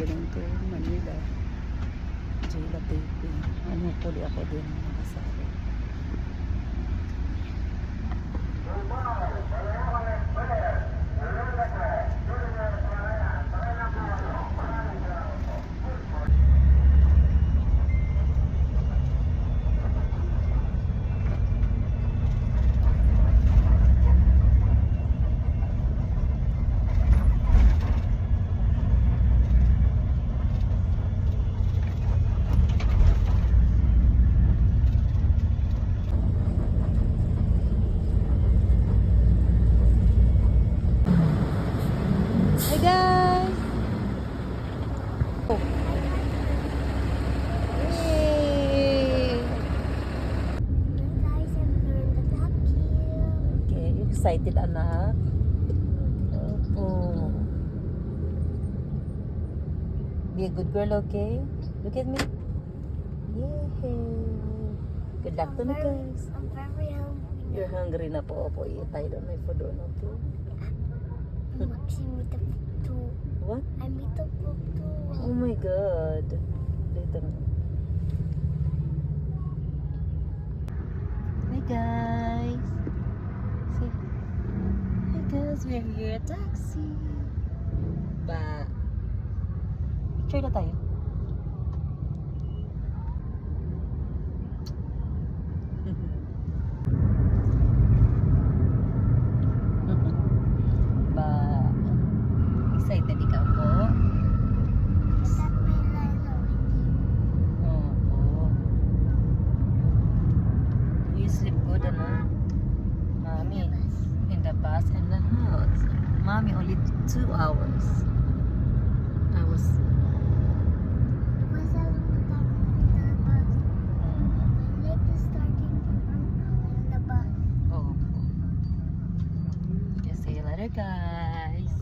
Toronto, Manila. Jayla taping. Ano puli ako din nakasali. Hey guys! Oh. Yay! Guys, I'm learning the vacuum. Okay, you excited anak? Opo. Be a good girl, okay? Look at me. Yay! Good luck to me guys. I'm very hungry. You're hungry na po. Opo, eat tayo doon. May food doon, okay? I'm actually meet the poop too. What? I meet the poop too. Oh my God. Later na. Hi guys. Say, hi guys, we're here at taxi. Ba. Picture na tayo. Ba. Excited ikaw po? Is that my line already? Oo. You sleep good, ano? Mommy, in the bus and the house. Mommy, only 2 hours. I was... Was a long time in the bus. My leg is starting to hurt now in the bus. Oh. Just say you later, guys.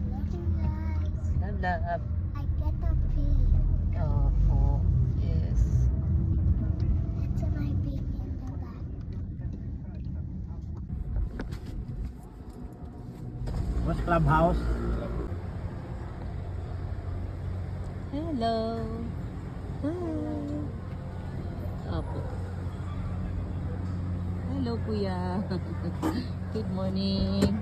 Love you guys. Love, love. I get a pee. Oh. Yes. That's my pee in the back. What's Clubhouse? Hello. Hi. Opo. Hello, kuya. Good morning.